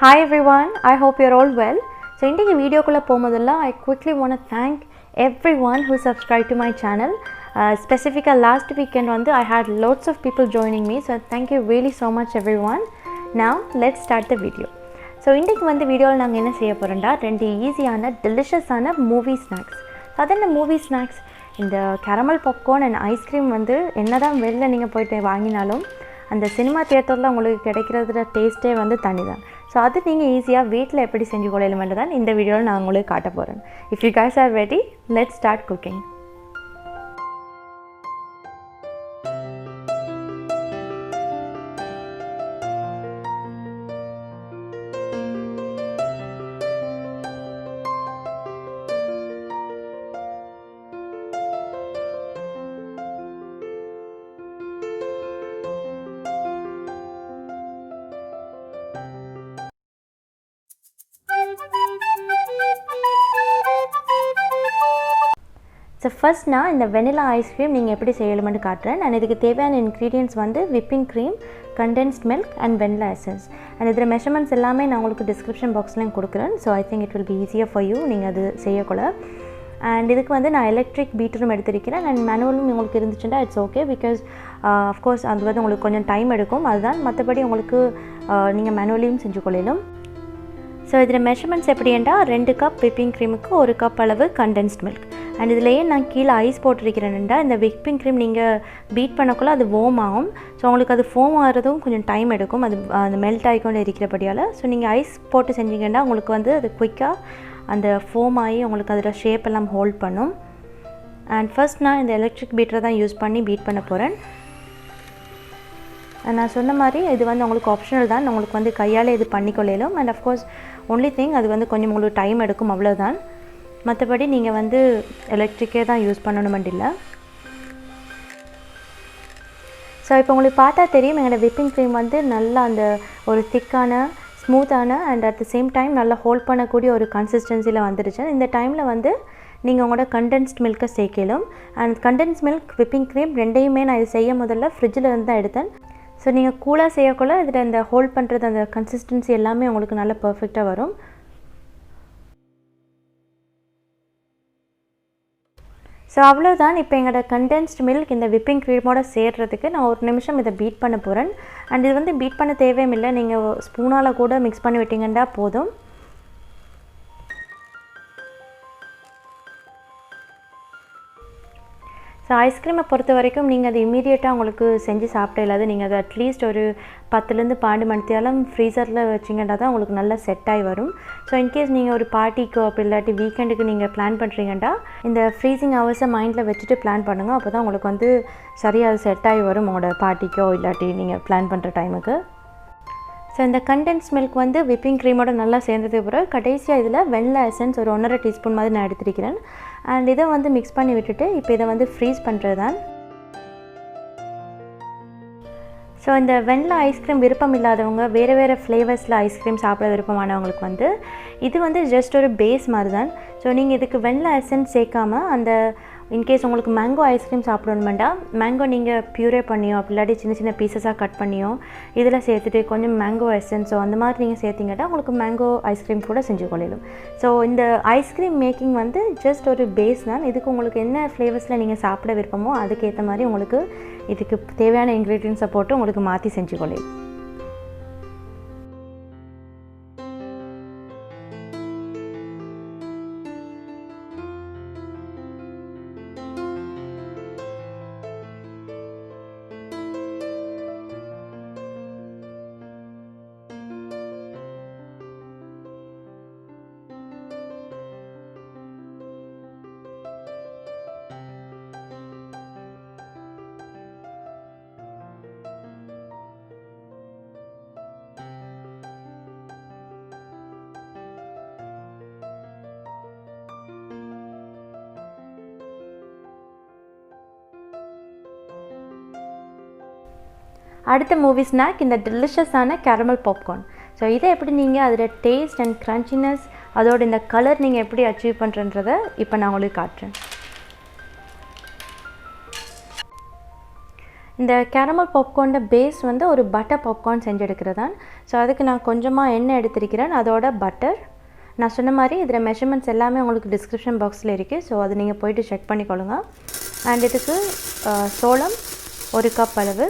Hi everyone, I hope you're all well. So in this video I quickly want to thank everyone who subscribed to my channel. Specifically last weekend I had lots of people joining me, so thank you really so much everyone. Now let's start the video. So in this video we will see easy delicious movie snacks. So that movie snacks in the caramel popcorn and ice cream என்னதான் வெளில நீங்க போய்ட்டு வாங்கினாலும் அந்த cinema தியேட்டர்ல உங்களுக்கு கிடைக்கிறதுல டேஸ்டே தனிதான். So அது நீங்கள் ஈஸியாக வீட்டில் எப்படி செஞ்சு கொள்ளலாம்னு தான் இந்த வீடியோவில் நான் உங்களுக்கு காட்ட போகிறேன். If you guys are ready, let's start cooking. So first நான் இந்த vanilla ice cream நீங்கள் எப்படி செய்யலாம்னு காட்டுறேன். நான் இதுக்கு தேவையான ingredients whipping cream, condensed milk and vanilla essence. And இதோட measurements எல்லாமே நான் உங்களுக்கு description boxல கொடுக்கிறேன். So I think it will be easier for you நீங்கள் அது செய்யக்கொள்ள. And இதுக்கு நான் electric beaterum எடுத்திருக்கிறேன். and manualum உங்களுக்கு இருந்துச்சுன்னா it's okay because of course அது உங்களுக்கு கொஞ்சம் டைம் எடுக்கும். அதுதான் மற்றபடி உங்களுக்கு நீங்கள் manuallyum செஞ்சு கொள்ளலாம். ஸோ இதில் மெஷர்மெண்ட்ஸ் எப்படின்னா 2 கப் விப்பிங் க்ரீமுக்கு 1 கப் அளவு கண்டென்ஸ்ட் மில்க். அண்ட் இதிலேயே நான் கீழே ஐஸ் போட்டிருக்கிறேன்டா இந்த விப்பிங் க்ரீம் நீங்கள் பீட் பண்ணக்குள்ள அது ஃபோம் ஆகும். ஸோ உங்களுக்கு அது ஃபோம் ஆகிறதும் கொஞ்சம் டைம் எடுக்கும், அது அந்த மெல்ட் ஆகிக்கொண்டு இருக்கிறபடியால். ஸோ நீங்கள் ஐஸ் போட்டு செஞ்சீங்கன்னா உங்களுக்கு அது குயிக்காக அந்த ஃபோம் ஆகி உங்களுக்கு அதோட ஷேப் எல்லாம் ஹோல்ட் பண்ணும். அண்ட் ஃபர்ஸ்ட் நான் இந்த எலக்ட்ரிக் பீட்டரை தான் யூஸ் பண்ணி பீட் பண்ண போகிறேன். நான் சொன்ன மாதிரி இது உங்களுக்கு ஆப்ஷனல் தான், உங்களுக்கு கையால் இது பண்ணிக்கொள்ளலும். அண்ட் அஃப்கோர்ஸ் ஒன்லி திங் அது கொஞ்சம் உங்களுக்கு டைம் எடுக்கும், அவ்வளோதான். மற்றபடி நீங்கள் எலக்ட்ரிக்கே தான் யூஸ் பண்ணணுமெண்டு இல்லை. ஸோ இப்போ உங்களுக்கு பார்த்தா தெரியும் எங்களோட விப்பிங் க்ரீம் நல்லா அந்த ஒரு திக்கான ஸ்மூத்தான and at the same time நல்லா ஹோல்ட் பண்ணக்கூடிய ஒரு கன்சிஸ்டன்சியில் வந்துடுச்சு. இந்த டைமில் நீங்கள் உங்களோட கண்டென்ஸ்ட் மில்க்கை சேர்க்கலாம். And condensed milk whipping cream ரெண்டையுமே நான் இது செய்ய முதல்ல ஃப்ரிட்ஜில் இருந்து தான் எடுத்தேன். ஸோ நீங்கள் கூலாக செய்யக்குள்ள இதில் இந்த ஹோல்ட் பண்ணுறது அந்த கன்சிஸ்டன்சி எல்லாமே உங்களுக்கு நல்லா பர்ஃபெக்டாக வரும். ஸோ அவ்வளோதான். இப்போ எங்களோட கண்டென்ஸ்ட் மில்க் இந்த விப்பிங் க்ரீமோட சேர்றதுக்கு நான் 1 நிமிஷம் இதை பீட் பண்ண போகிறேன். அண்ட் இது பீட் பண்ண தேவையில்லை, நீங்கள் ஸ்பூனால் கூட மிக்ஸ் பண்ணி விட்டிங்கன்னா போதும். ஸோ ஐஸ்கிரீமை பொறுத்த வரைக்கும் நீங்கள் அது இம்மீடியட்டாக உங்களுக்கு செஞ்சு சாப்பிட இல்லாது. நீங்கள் அது அட்லீஸ்ட் ஒரு 10லேருந்து 12 மணித்தாலும் ஃப்ரீசரில் வச்சிங்கன்னா தான் உங்களுக்கு நல்லா செட் ஆகி வரும். ஸோ இன்கேஸ் நீங்கள் ஒரு பார்ட்டிக்கோ அப்படி இல்லாட்டி வீக்கெண்டுக்கு நீங்கள் பிளான் பண்ணுறீங்கன்னா இந்த ஃப்ரீசிங் ஹவர்ஸை மைண்டில் வச்சுட்டு பிளான் பண்ணுங்கள். அப்போ தான் உங்களுக்கு சரியாக செட் ஆகி வரும் உங்களோட பார்ட்டிக்கோ இல்லாட்டி நீங்கள் பிளான் பண்ணுற டைமுக்கு. ஸோ இந்த கண்டென்ஸ் மில்க் விப்பிங் க்ரீமோட நல்லா சேர்ந்ததுக்கு பிறகு கடைசியாக இதில் வெனிலா எசன்ஸ் ஒரு 1.5 டீஸ்பூன் மாதிரி நான் எடுத்துருக்கிறேன். அண்ட் இதை மிக்ஸ் பண்ணி விட்டுட்டு இப்போ இதை ஃப்ரீஸ் பண்ணுறது தான். ஸோ இந்த வெனிலா ஐஸ்கிரீம் விருப்பம் இல்லாதவங்க வேறு ஃப்ளேவர்ஸில் ஐஸ்கிரீம் சாப்பிட விருப்பமானவங்களுக்கு இது ஜஸ்ட் ஒரு பேஸ் மாதிரி தான். ஸோ நீங்கள் இதுக்கு வெனிலா எசன்ஸ் சேர்க்காமல் அந்த இன்கேஸ் உங்களுக்கு மேங்கோ ஐஸ்கிரீம் சாப்பிடணுமெண்டா மேங்கோ நீங்கள் ப்யூரே பண்ணியோ அப்படி இல்லாட்டி சின்ன சின்ன பீசஸாக கட் பண்ணியோ இதில் சேர்த்துட்டு கொஞ்சம் மேங்கோ எசன்ஸோ அந்த மாதிரி நீங்கள் சேர்த்திங்கன்னா உங்களுக்கு மேங்கோ ஐஸ்கிரீம் கூட செஞ்சு கொள்ளலாம். ஸோ இந்த ஐஸ்கிரீம் மேக்கிங் ஜஸ்ட் ஒரு பேஸ் தான். இதுக்கு உங்களுக்கு என்ன ஃப்ளேவர்ஸில் நீங்கள் சாப்பிட விருப்பமோ அதுக்கேற்ற மாதிரி உங்களுக்கு இதுக்கு தேவையான இன்க்ரீடியன்ஸை போட்டு உங்களுக்கு மாற்றி செஞ்சு கொள்ளலாம். அடுத்த மூவி ஸ்நாக் இந்த டெலிஷியஸான கேரமல் பாப்கார்ன். ஸோ இதை எப்படி நீங்கள் அதில் டேஸ்ட் அண்ட் க்ரன்ச்சினஸ் அதோட இந்த கலர் நீங்கள் எப்படி அச்சீவ் பண்ணுறன்றதை இப்போ நான் உங்களுக்கு காட்டுறேன். இந்த கேரமல் பாப்கார்னோட பேஸ் வந்து ஒரு பட்டர் பாப்கார்ன் செஞ்சு எடுக்கிறதான். ஸோ அதுக்கு நான் கொஞ்சமாக எண்ணெய் எடுத்திருக்கிறேன், அதோட பட்டர். நான் சொன்ன மாதிரி இதில் மெஷர்மெண்ட்ஸ் எல்லாமே உங்களுக்கு டிஸ்கிரிப்ஷன் பாக்ஸில் இருக்குது, ஸோ அது நீங்கள் போய்ட்டு செக் பண்ணிக்கொள்ளுங்க. அண்ட் இதுக்கு சோளம் 1 கப் அளவு,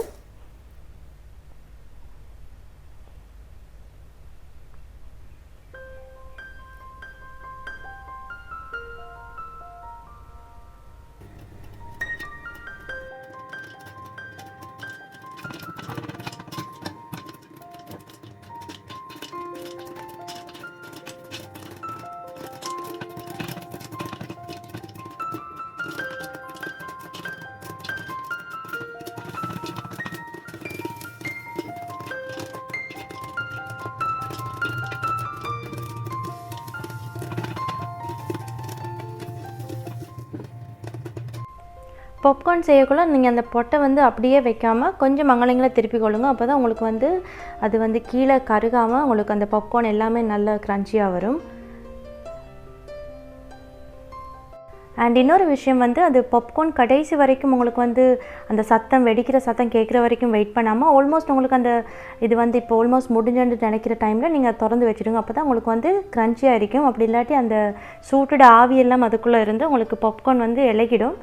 பாப்கார்ன் செய்யக்குள்ள நீங்கள் அந்த பொட்டை வந்து அப்படியே வைக்காமல் கொஞ்சம் மங்களங்களை திருப்பி கொள்ளுங்க. அப்போ தான் உங்களுக்கு வந்து அது வந்து கீழே கருகாமல் உங்களுக்கு அந்த பாப்கார்ன் எல்லாமே நல்ல க்ரன்ச்சியாக வரும். அண்ட் இன்னொரு விஷயம் வந்து அது பாப்கார்ன் கடைசி வரைக்கும் உங்களுக்கு வந்து அந்த சத்தம் வெடிக்கிற சத்தம் கேட்குற வரைக்கும் வெயிட் பண்ணாமல் ஆல்மோஸ்ட் உங்களுக்கு அந்த இது வந்து இப்போ ஆல்மோஸ்ட் முடிஞ்சுன்னு நினைக்கிற டைமில் நீங்கள் திறந்து வச்சுடுங்க. அப்போ தான் உங்களுக்கு வந்து க்ரன்ச்சியாக இருக்கும். அப்படி இல்லாட்டி அந்த சூட்டோட ஆவியெல்லாம் அதுக்குள்ளே இருந்து உங்களுக்கு பாப்கார்ன் வந்து இலகிடும்.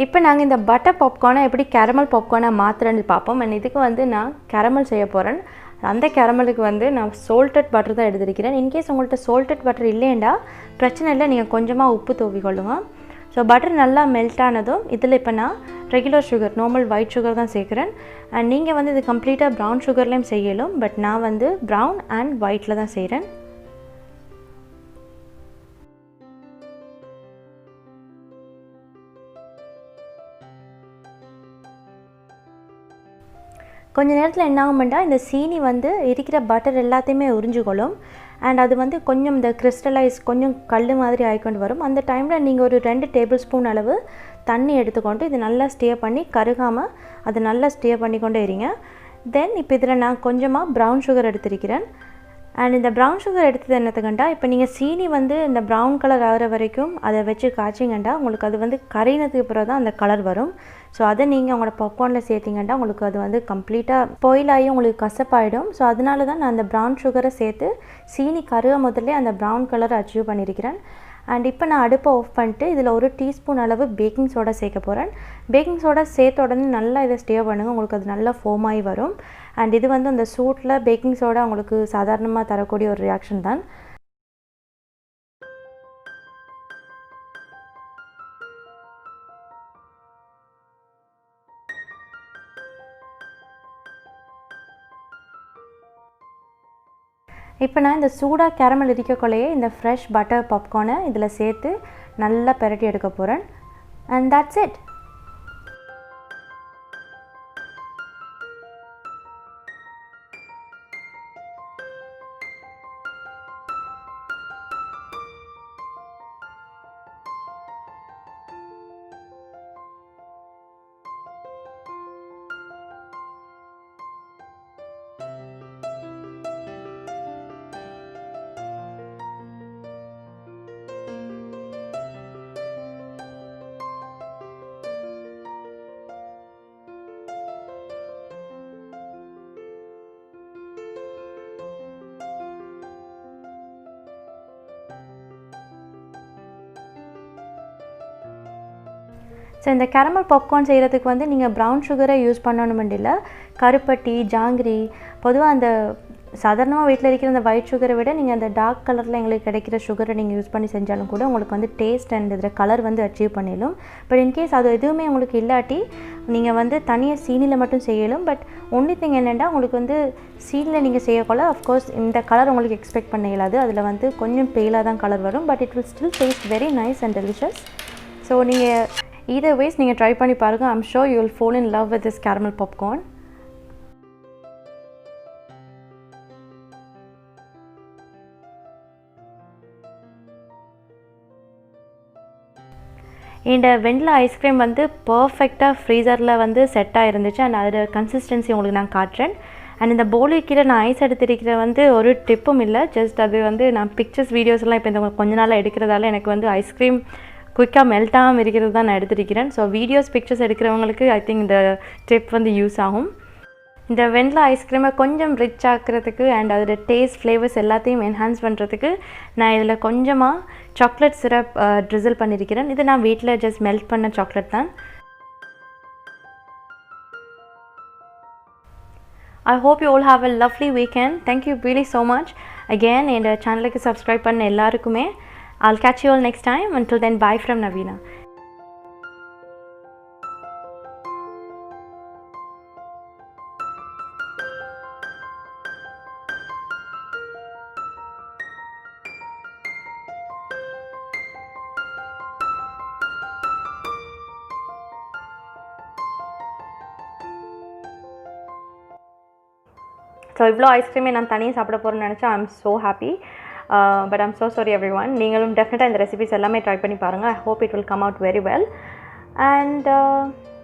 இப்போ நாங்கள் இந்த பட்டர் பாப்கார்னை எப்படி கேரமல் பாப்கார்னாக மாற்றுறேன்னு பார்ப்போம். அண்ட் இதுக்கு வந்து நான் கேரமல் செய்ய போகிறேன். அந்த கேரமலுக்கு வந்து நான் சால்டட் பட்டர் தான் எடுத்திருக்கிறேன். இன்கேஸ் உங்கள்கிட்ட சால்டட் பட்டர் இல்லைண்டா பிரச்சனை இல்லை, நீங்கள் கொஞ்சமாக உப்பு தூவிக்கொள்ளுங்க. ஸோ பட்டர் நல்லா மெல்ட் ஆனதும் இதில் இப்போ நான் regular sugar, normal white sugar தான் சேர்க்குறேன். அண்ட் நீங்கள் வந்து இது கம்ப்ளீட்டாக ப்ரௌன் சுகர்லேயும் செய்யலும், பட் நான் வந்து ப்ரௌன் அண்ட் ஒயிட்டில் தான் செய்கிறேன். கொஞ்ச நேரத்தில் என்ன ஆகும்னா இந்த சீனி வந்து இருக்கிற பட்டர் எல்லாத்தையுமே உறிஞ்சிக்கொள்ளும். அண்ட் அது வந்து கொஞ்சம் இந்த கிறிஸ்டலைஸ் கொஞ்சம் கல் மாதிரி ஆகிக்கொண்டு வரும். அந்த டைமில் நீங்கள் ஒரு 2 டேபிள் ஸ்பூன் அளவு தண்ணி எடுத்துக்கொண்டு இது நல்லா ஸ்டே பண்ணி கருகாமல் அது நல்லா ஸ்டே பண்ணிக்கொண்டே இருங்க. தென் இப்போ இதில் நான் கொஞ்சமாக ப்ரௌன் சுகர் எடுத்திருக்கிறேன். அண்ட் இந்த ப்ரௌன் சுகர் எடுத்தது என்னத்துக்கண்டா, இப்போ நீங்கள் சீனி வந்து இந்த ப்ரௌன் கலர் ஆகிற வரைக்கும் அதை வச்சு காய்ச்சிங்கண்டா உங்களுக்கு அது வந்து கரையினதுக்கு பிறகு தான் அந்த கலர் வரும். ஸோ அதை நீங்கள் உங்களோட பாப்கார்னில் சேர்த்திங்கண்டா உங்களுக்கு அது வந்து கம்ப்ளீட்டாக பாயில் ஆகி உங்களுக்கு கசப்பாயிடும். ஸோ அதனால தான் நான் அந்த ப்ரௌன் சுகரை சேர்த்து சீனி கருக முதல்ல அந்த ப்ரௌன் கலரை அச்சீவ் பண்ணியிருக்கிறேன். அண்ட் இப்போ நான் அடுப்பை ஆஃப் பண்ணிட்டு இதில் 1 டீஸ்பூன் அளவு பேக்கிங் சோடா சேர்க்க போகிறேன். பேக்கிங் சோடா சேர்த்த உடனே நல்லா இதை ஸ்டே பண்ணுங்கள், உங்களுக்கு அது நல்லா ஃபோம் ஆகி வரும். அண்ட் இது வந்து அந்த சூட்டில் பேக்கிங் சோடா உங்களுக்கு சாதாரணமாக தரக்கூடிய ஒரு ரியாக்ஷன் தான். இப்போ நான் இந்த சூடாக கேரமல் இருக்கக்குள்ளேயே இந்த ஃப்ரெஷ் பட்டர் பாப்கார்னை இதில் சேர்த்து நல்லா பெரட்டி எடுக்க போகிறேன். And that's it. ஸோ இந்த கேரமல் பாப்கார்ன் செய்கிறதுக்கு வந்து நீங்கள் ப்ரௌன் சுகரை யூஸ் பண்ணணுமெண்டு இல்லை, கருப்பட்டி, ஜாங்கிரி, பொதுவாக அந்த சாதாரணமாக வீட்டில் இருக்கிற அந்த ஒயிட் சுகரை விட நீங்கள் அந்த டார்க் கலரில் எங்களுக்கு கிடைக்கிற சுகரை நீங்கள் யூஸ் பண்ணி செஞ்சாலும் கூட உங்களுக்கு வந்து டேஸ்ட் அண்ட் இதில் கலர் வந்து அச்சீவ் பண்ணிடும். பட் இன்கேஸ் அது எதுவுமே உங்களுக்கு இல்லாட்டி நீங்கள் வந்து தனியாக சீனியில் மட்டும் செய்யலும். பட் ஒன்லி திங் என்னென்னா உங்களுக்கு வந்து சீனியில் நீங்கள் செய்யக்குள்ள அஃப்கோர்ஸ் இந்த கலர் உங்களுக்கு எக்ஸ்பெக்ட் பண்ண இயலாது, அதில் வந்து கொஞ்சம் பேலாக தான் கலர் வரும். But it will still taste very nice and delicious. So நீங்கள் either ways நீங்கள் ட்ரை பண்ணி பாருங்கள். I'm sure you will fall in love with this caramel popcorn. இந்த வெண்ணிலா ஐஸ்கிரீம் வந்து பர்ஃபெக்டாக ஃப்ரீசரில் வந்து செட்டாக இருந்துச்சு. அண்ட் அதோட கன்சிஸ்டன்சி உங்களுக்கு நான் காட்டுறேன். அண்ட் இந்த பவுலுக்கு கீழே நான் ஐஸ் எடுத்திருக்கிற வந்து ஒரு டிப்பும் இல்லை, ஜஸ்ட் அது வந்து நான் பிக்சர்ஸ் வீடியோஸ்லாம் இப்போ இந்த கொஞ்ச நாளாக எடுக்கிறதால எனக்கு வந்து ஐஸ்கிரீம் குயிக்காக மெல்ட் ஆகாமல் இருக்கிறது தான் நான் எடுத்துருக்கிறேன். ஸோ வீடியோஸ் பிக்சர்ஸ் எடுக்கிறவங்களுக்கு ஐ திங்க் இந்த டிப் வந்து யூஸ் ஆகும். இந்த வெண்ணிலா ஐஸ்கிரீமை கொஞ்சம் ரிச் ஆக்கிறதுக்கு அண்ட் அதோட டேஸ்ட் ஃப்ளேவர்ஸ் எல்லாத்தையும் என்ஹான்ஸ் பண்ணுறதுக்கு நான் இதில் கொஞ்சமாக சாக்லேட் சிரப் ட்ரிசில் பண்ணியிருக்கிறேன். இது நான் வீட்டில் ஜஸ்ட் மெல்ட் பண்ண சாக்லேட் தான். I hope you all have a lovely weekend. Thank you really so much. Again, in the channel ku subscribe panna ellarkume. I'll catch you all next time. Until then, bye from Navina. So இவ்வளோ ஐஸ்கிரீமே நான் தனியாக சாப்பிட போகிறேன்னு நினச்சா I am so happy. But I'm so sorry everyone. நீங்களும் டெஃபினட்டாக இந்த ரெசிபிஸ் எல்லாமே ட்ரை பண்ணி பாருங்கள். I hope it will come out very well. And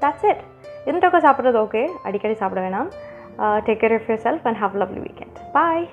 that's it. இருந்தோக்க சாப்பிட்றது ஓகே, அடிக்கடி சாப்பிட வேணாம். Take care of yourself and have lovely weekend. Bye.